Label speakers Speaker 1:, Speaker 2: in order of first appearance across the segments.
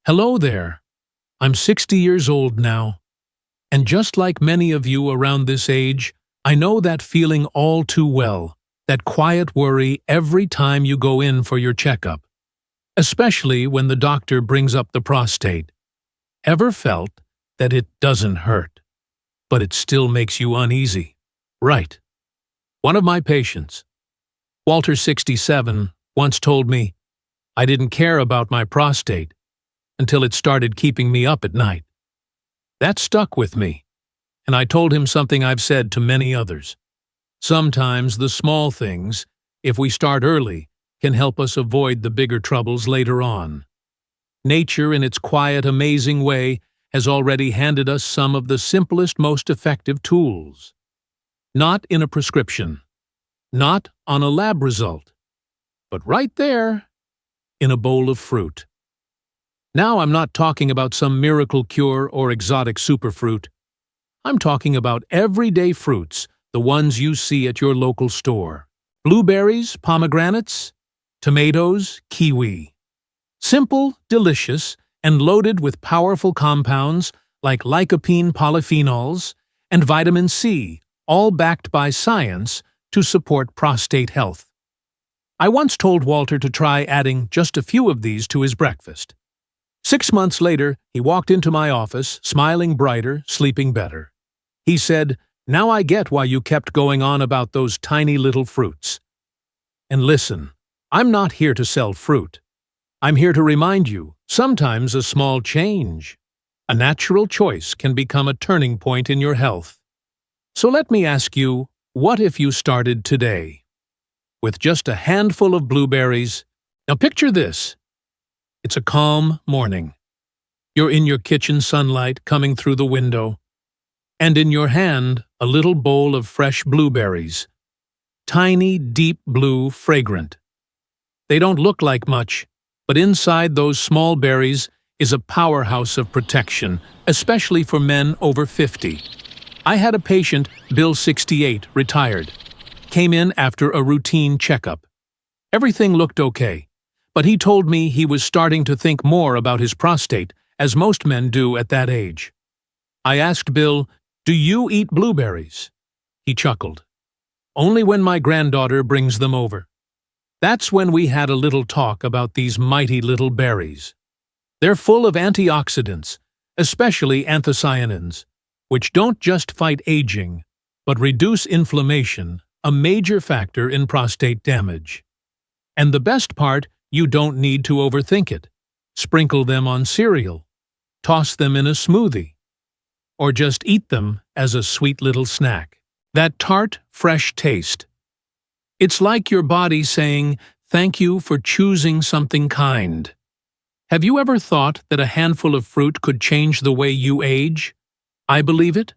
Speaker 1: Hello there. I'm 60 years old now, and just like many of you around this age, I know that feeling all too well, that quiet worry every time you go in for your checkup, especially when the doctor brings up the prostate. Ever felt that it doesn't hurt, but it still makes you uneasy? Right. One of my patients, Walter, 67, once told me, I didn't care about my prostate until it started keeping me up at night. That stuck with me, and I told him something I've said to many others. Sometimes the small things, if we start early, can help us avoid the bigger troubles later on. Nature, in its quiet, amazing way, has already handed us some of the simplest, most effective tools. Not in a prescription, not on a lab result, but right there, in a bowl of fruit. Now I'm not talking about some miracle cure or exotic superfruit. I'm talking about everyday fruits, the ones you see at your local store. Blueberries, pomegranates, tomatoes, kiwi. Simple, delicious, and loaded with powerful compounds like lycopene polyphenols and vitamin C, all backed by science to support prostate health. I once told Walter to try adding just a few of these to his breakfast. 6 months later, he walked into my office, smiling brighter, sleeping better. He said, "Now I get why you kept going on about those tiny little fruits." And listen, I'm not here to sell fruit. I'm here to remind you, sometimes a small change, a natural choice can become a turning point in your health. So let me ask you, what if you started today? With just a handful of blueberries. Now picture this. It's a calm morning. You're in your kitchen sunlight coming through the window, and in your hand, a little bowl of fresh blueberries. Tiny, deep blue, fragrant. They don't look like much, but inside those small berries is a powerhouse of protection, especially for men over 50. I had a patient, Bill, 68, retired. Came in after a routine checkup. Everything looked okay, but he told me he was starting to think more about his prostate, as most men do at that age. I asked Bill, "Do you eat blueberries?" He chuckled. "Only when my granddaughter brings them over." That's when we had a little talk about these mighty little berries. They're full of antioxidants, especially anthocyanins, which don't just fight aging, but reduce inflammation, a major factor in prostate damage. And the best part, you don't need to overthink it. Sprinkle them on cereal, toss them in a smoothie, or just eat them as a sweet little snack. That tart, fresh taste. It's like your body saying, "Thank you for choosing something kind." Have you ever thought that a handful of fruit could change the way you age? I believe it.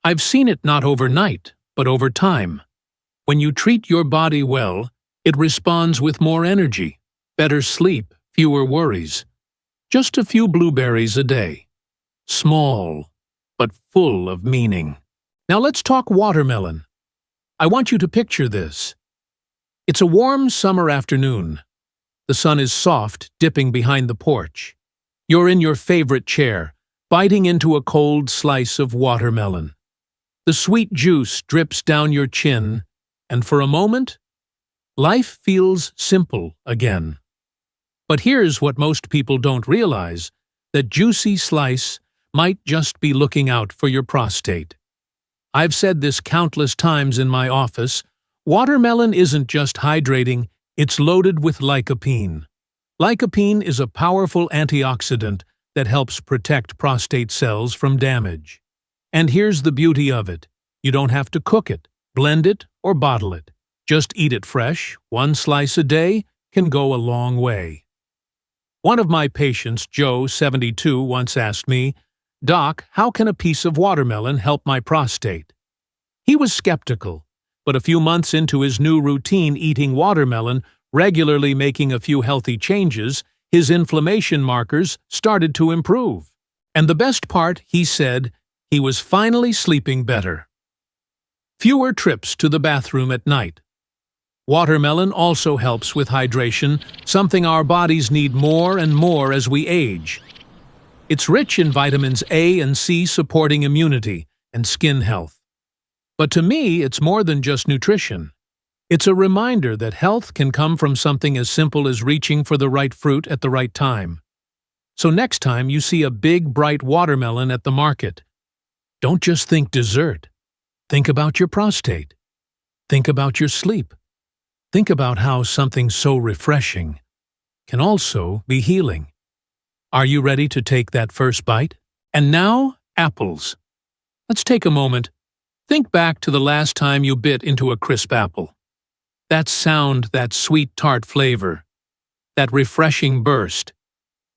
Speaker 1: I've seen it not overnight, but over time. When you treat your body well, it responds with more energy, better sleep, fewer worries. Just a few blueberries a day. Small, but full of meaning. Now let's talk watermelon. I want you to picture this. It's a warm summer afternoon. The sun is soft, dipping behind the porch. You're in your favorite chair, biting into a cold slice of watermelon. The sweet juice drips down your chin, and for a moment, life feels simple again. But here's what most people don't realize: that juicy slice might just be looking out for your prostate. I've said this countless times in my office. Watermelon isn't just hydrating, it's loaded with lycopene. Lycopene is a powerful antioxidant that helps protect prostate cells from damage. And here's the beauty of it. You don't have to cook it, blend it, or bottle it. Just eat it fresh. One slice a day can go a long way. One of my patients, Joe, 72, once asked me, "Doc, how can a piece of watermelon help my prostate?" He was skeptical, but a few months into his new routine eating watermelon, regularly making a few healthy changes, his inflammation markers started to improve. And the best part, he said, he was finally sleeping better. Fewer trips to the bathroom at night. Watermelon also helps with hydration, something our bodies need more and more as we age. It's rich in vitamins A and C, supporting immunity and skin health. But to me, it's more than just nutrition. It's a reminder that health can come from something as simple as reaching for the right fruit at the right time. So next time you see a big, bright watermelon at the market, don't just think dessert. Think about your prostate. Think about your sleep. Think about how something so refreshing can also be healing. Are you ready to take that first bite? And now, apples. Let's take a moment. Think back to the last time you bit into a crisp apple. That sound, that sweet tart flavor, that refreshing burst.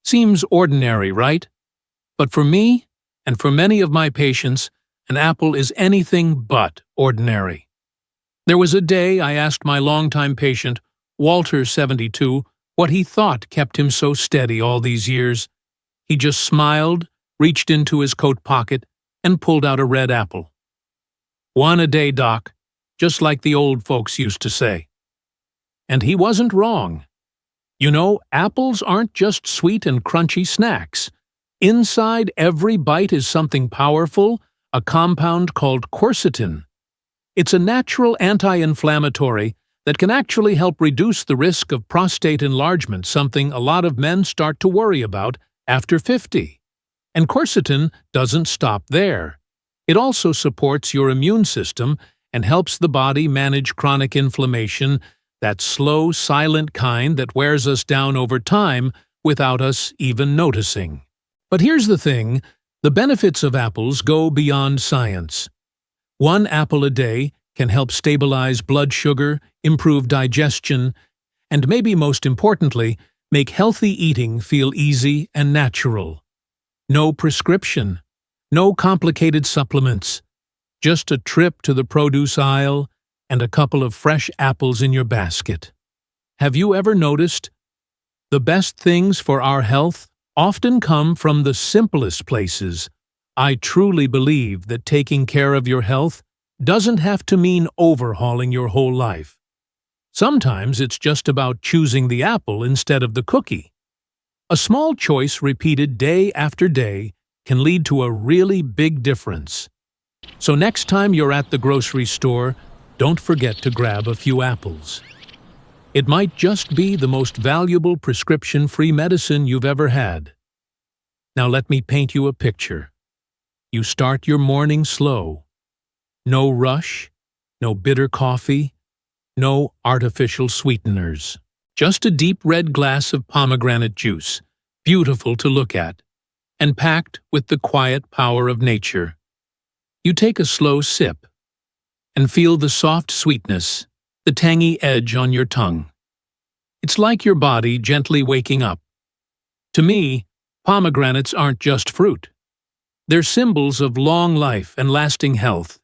Speaker 1: Seems ordinary, right? But for me, and for many of my patients, an apple is anything but ordinary. There was a day I asked my longtime patient, Walter, 72, what he thought kept him so steady all these years. He just smiled, reached into his coat pocket, and pulled out a red apple. "One a day, Doc," just like the old folks used to say. And he wasn't wrong. You know, apples aren't just sweet and crunchy snacks. Inside every bite is something powerful, a compound called quercetin. It's a natural anti-inflammatory that can actually help reduce the risk of prostate enlargement, something a lot of men start to worry about after 50. And quercetin doesn't stop there. It also supports your immune system and helps the body manage chronic inflammation, that slow, silent kind that wears us down over time without us even noticing. But here's the thing, the benefits of apples go beyond science. One apple a day can help stabilize blood sugar, improve digestion, and maybe most importantly, make healthy eating feel easy and natural. No prescription, no complicated supplements, just a trip to the produce aisle and a couple of fresh apples in your basket. Have you ever noticed? The best things for our health often come from the simplest places. I truly believe that taking care of your health doesn't have to mean overhauling your whole life. Sometimes it's just about choosing the apple instead of the cookie. A small choice repeated day after day can lead to a really big difference. So next time you're at the grocery store, don't forget to grab a few apples. It might just be the most valuable prescription-free medicine you've ever had. Now let me paint you a picture. You start your morning slow. No rush, no bitter coffee, no artificial sweeteners. Just a deep red glass of pomegranate juice, beautiful to look at, and packed with the quiet power of nature. You take a slow sip and feel the soft sweetness, the tangy edge on your tongue. It's like your body gently waking up. To me, pomegranates aren't just fruit. They're symbols of long life and lasting health.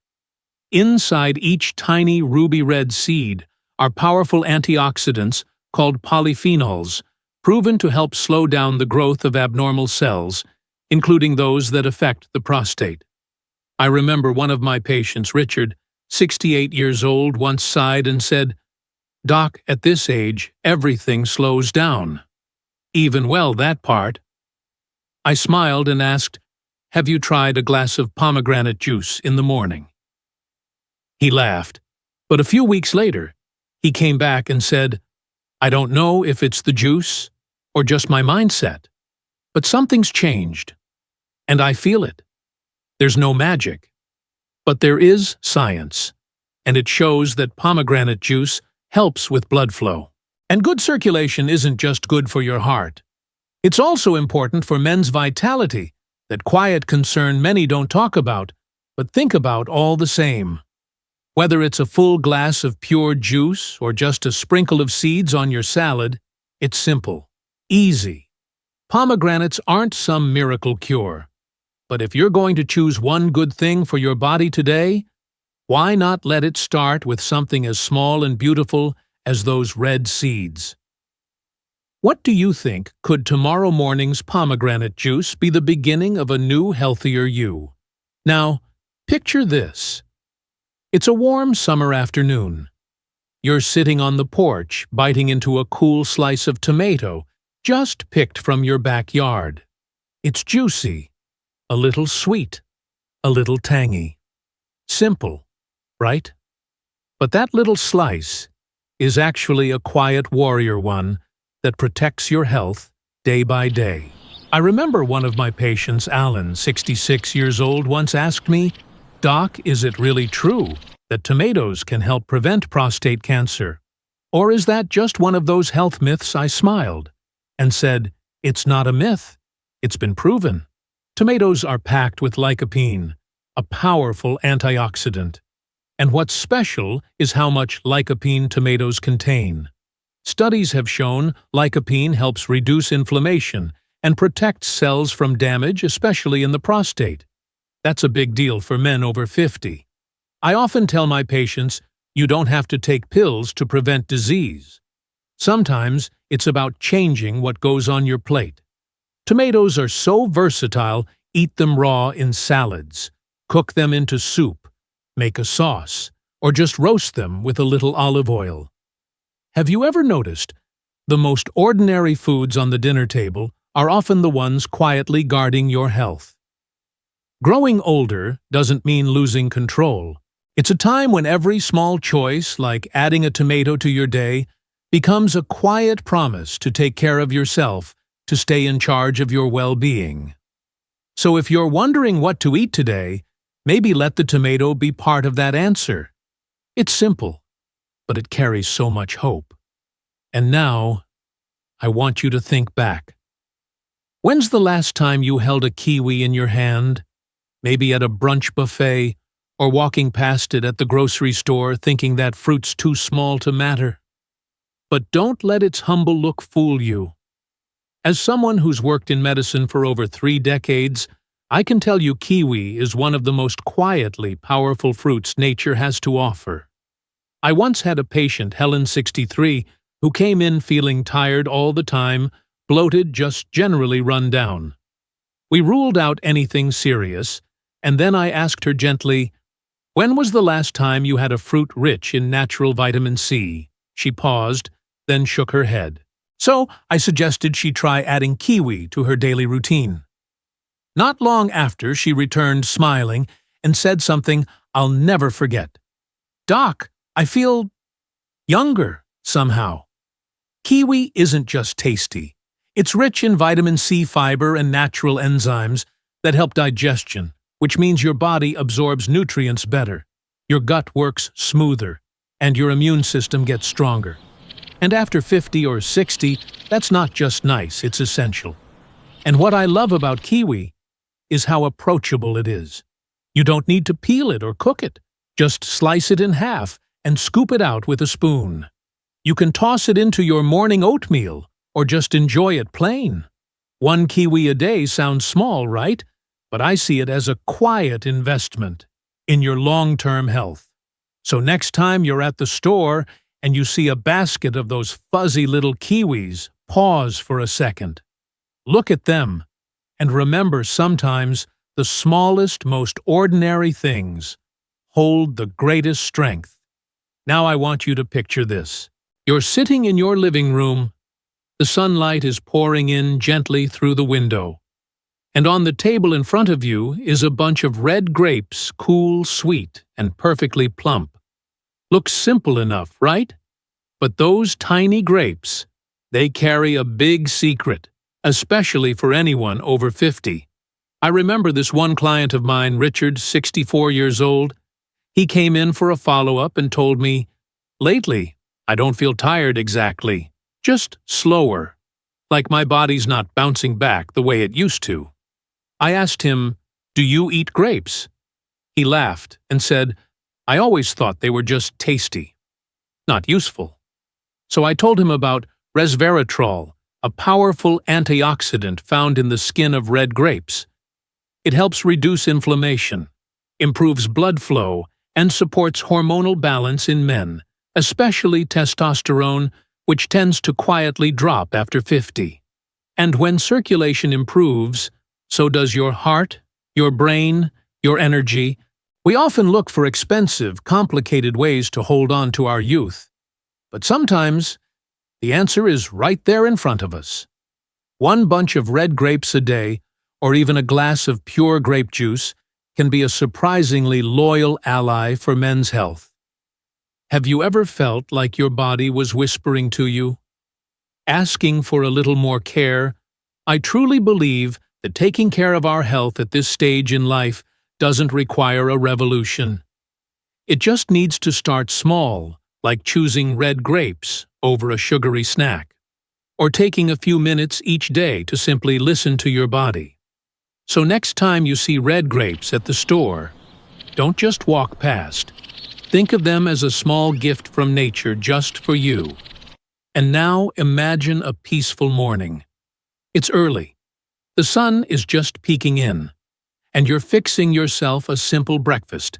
Speaker 1: Inside each tiny ruby red seed are powerful antioxidants called polyphenols, proven to help slow down the growth of abnormal cells, including those that affect the prostate. I remember one of my patients, Richard, 68 years old, once sighed and said, "Doc, at this age, everything slows down." Even well, that part. I smiled and asked, "Have you tried a glass of pomegranate juice in the morning?" He laughed, but a few weeks later, he came back and said, "I don't know if it's the juice or just my mindset, but something's changed, and I feel it. There's no magic, but there is science, and it shows that pomegranate juice helps with blood flow. And good circulation isn't just good for your heart. It's also important for men's vitality, that quiet concern many don't talk about, but think about all the same. Whether it's a full glass of pure juice or just a sprinkle of seeds on your salad, it's simple, easy. Pomegranates aren't some miracle cure. But if you're going to choose one good thing for your body today, why not let it start with something as small and beautiful as those red seeds? What do you think? Could tomorrow morning's pomegranate juice be the beginning of a new, healthier you? Now, picture this. It's a warm summer afternoon. you're sitting on the porch, biting into a cool slice of tomato, just picked from your backyard. It's juicy, a little sweet, a little tangy. Simple, right? But that little slice is actually a quiet warrior one that protects your health day by day. I remember one of my patients, Alan, 66 years old, once asked me, "Doc, is it really true that tomatoes can help prevent prostate cancer? Or is that just one of those health myths?" I smiled and said, "It's not a myth. It's been proven. Tomatoes are packed with lycopene, a powerful antioxidant. And what's special is how much lycopene tomatoes contain. Studies have shown lycopene helps reduce inflammation and protects cells from damage, especially in the prostate. That's a big deal for men over 50. I often tell my patients, you don't have to take pills to prevent disease. Sometimes it's about changing what goes on your plate. Tomatoes are so versatile, eat them raw in salads, cook them into soup, make a sauce, or just roast them with a little olive oil. Have you ever noticed the most ordinary foods on the dinner table are often the ones quietly guarding your health? Growing older doesn't mean losing control. It's a time when every small choice, like adding a tomato to your day, becomes a quiet promise to take care of yourself, to stay in charge of your well-being. So if you're wondering what to eat today, maybe let the tomato be part of that answer. It's simple, but it carries so much hope. And now, I want you to think back. When's the last time you held a kiwi in your hand? Maybe at a brunch buffet, or walking past it at the grocery store thinking that fruit's too small to matter. But don't let its humble look fool you. As someone who's worked in medicine for over 3 decades, I can tell you kiwi is one of the most quietly powerful fruits nature has to offer. I once had a patient, Helen, 63, who came in feeling tired all the time, bloated, just generally run down. We ruled out anything serious, and then I asked her gently, "When was the last time you had a fruit rich in natural vitamin C?" She paused, then shook her head. So I suggested she try adding kiwi to her daily routine. Not long after, she returned smiling and said something I'll never forget. "Doc, I feel younger somehow." Kiwi isn't just tasty. It's rich in vitamin C fiber and natural enzymes that help digestion, which means your body absorbs nutrients better, your gut works smoother, and your immune system gets stronger. And after 50 or 60, that's not just nice, it's essential. And what I love about kiwi is how approachable it is. You don't need to peel it or cook it. Just slice it in half and scoop it out with a spoon. You can toss it into your morning oatmeal or just enjoy it plain. 1 kiwi a day sounds small, right? But I see it as a quiet investment in your long-term health. So next time you're at the store and you see a basket of those fuzzy little kiwis, pause for a second. Look at them, and remember sometimes the smallest, most ordinary things hold the greatest strength. Now I want you to picture this. You're sitting in your living room. The sunlight is pouring in gently through the window. And on the table in front of you is a bunch of red grapes, cool, sweet, and perfectly plump. Looks simple enough, right? But those tiny grapes, they carry a big secret, especially for anyone over 50. I remember this one client of mine, Richard, 64 years old. He came in for a follow-up and told me, "Lately, I don't feel tired exactly, just slower, like my body's not bouncing back the way it used to." I asked him, "Do you eat grapes?" He laughed and said, "I always thought they were just tasty, not useful." So I told him about resveratrol, a powerful antioxidant found in the skin of red grapes. It helps reduce inflammation, improves blood flow, and supports hormonal balance in men, especially testosterone, which tends to quietly drop after 50. And when circulation improves, so does your heart, your brain, your energy. We often look for expensive, complicated ways to hold on to our youth. But sometimes, the answer is right there in front of us. One bunch of red grapes a day, or even a glass of pure grape juice, can be a surprisingly loyal ally for men's health. Have you ever felt like your body was whispering to you, asking for a little more care? I truly believe that taking care of our health at this stage in life doesn't require a revolution. It just needs to start small, like choosing red grapes over a sugary snack, or taking a few minutes each day to simply listen to your body. So next time you see red grapes at the store, don't just walk past. Think of them as a small gift from nature just for you. And now imagine a peaceful morning. It's early. The sun is just peeking in, and you're fixing yourself a simple breakfast.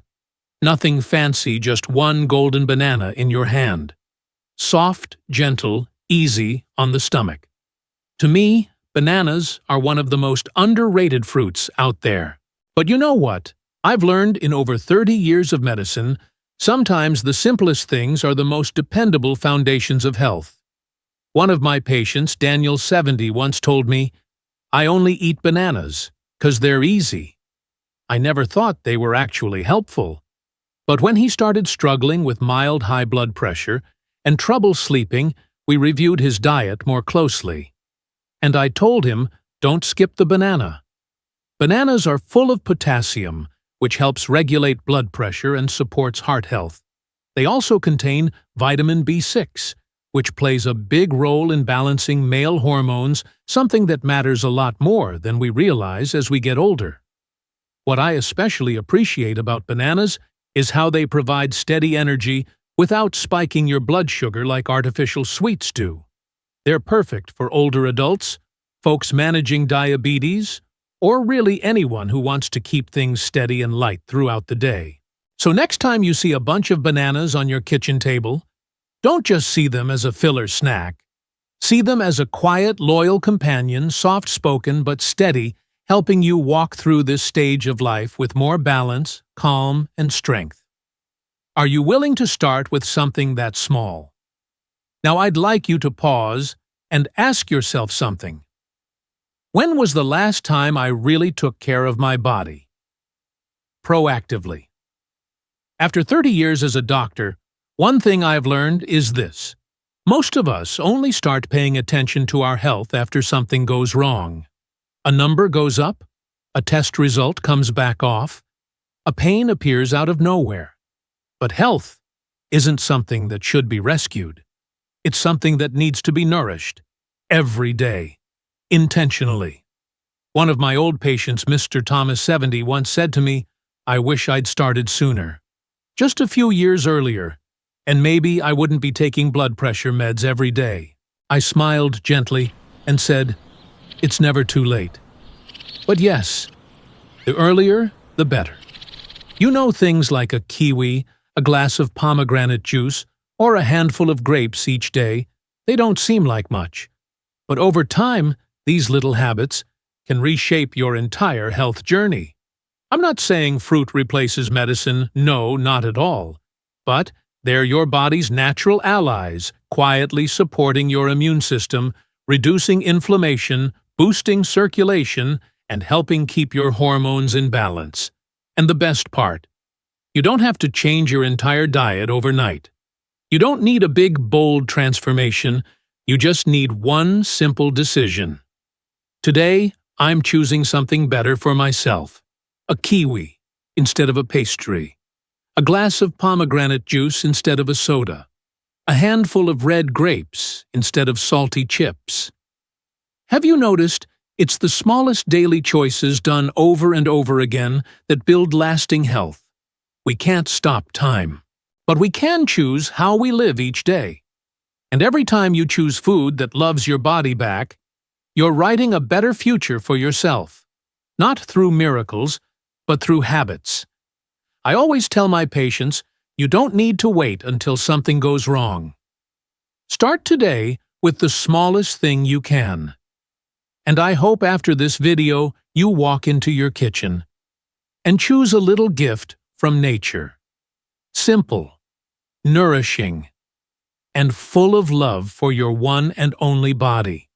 Speaker 1: Nothing fancy, just one golden banana in your hand. Soft, gentle, easy on the stomach. To me, bananas are one of the most underrated fruits out there. But you know what? I've learned in over 30 years of medicine, sometimes the simplest things are the most dependable foundations of health. One of my patients, Daniel 70, once told me, "I only eat bananas 'cause they're easy." I never thought they were actually helpful. But when he started struggling with mild high blood pressure and trouble sleeping, we reviewed his diet more closely. And I told him, don't skip the banana. Bananas are full of potassium, which helps regulate blood pressure and supports heart health. They also contain vitamin B6, which plays a big role in balancing male hormones, something that matters a lot more than we realize as we get older. What I especially appreciate about bananas is how they provide steady energy without spiking your blood sugar like artificial sweets do. They're perfect for older adults, folks managing diabetes, or really anyone who wants to keep things steady and light throughout the day. So next time you see a bunch of bananas on your kitchen table, don't just see them as a filler snack. See them as a quiet, loyal companion, soft-spoken but steady, helping you walk through this stage of life with more balance, calm, and strength. Are you willing to start with something that small? Now I'd like you to pause and ask yourself something. When was the last time I really took care of my body? Proactively. After 30 years as a doctor, one thing I've learned is this. Most of us only start paying attention to our health after something goes wrong. A number goes up, a test result comes back off, a pain appears out of nowhere. But health isn't something that should be rescued. It's something that needs to be nourished every day, intentionally. One of my old patients, Mr. Thomas 70, once said to me, "I wish I'd started sooner. Just a few years earlier, and maybe I wouldn't be taking blood pressure meds every day." I smiled gently and said, "It's never too late." But yes, the earlier, the better. You know, things like a kiwi, a glass of pomegranate juice, or a handful of grapes each day, they don't seem like much. But over time, these little habits can reshape your entire health journey. I'm not saying fruit replaces medicine, no, not at all. But they're your body's natural allies, quietly supporting your immune system, reducing inflammation, boosting circulation, and helping keep your hormones in balance. And the best part, you don't have to change your entire diet overnight. You don't need a big, bold transformation. You just need one simple decision. Today, I'm choosing something better for myself. A kiwi instead of a pastry. A glass of pomegranate juice instead of a soda. A handful of red grapes instead of salty chips. Have you noticed it's the smallest daily choices done over and over again that build lasting health? We can't stop time, but we can choose how we live each day. And every time you choose food that loves your body back, you're writing a better future for yourself. Not through miracles, but through habits. I always tell my patients, you don't need to wait until something goes wrong. Start today with the smallest thing you can. And I hope after this video you walk into your kitchen and choose a little gift from nature. Simple, nourishing, and full of love for your one and only body.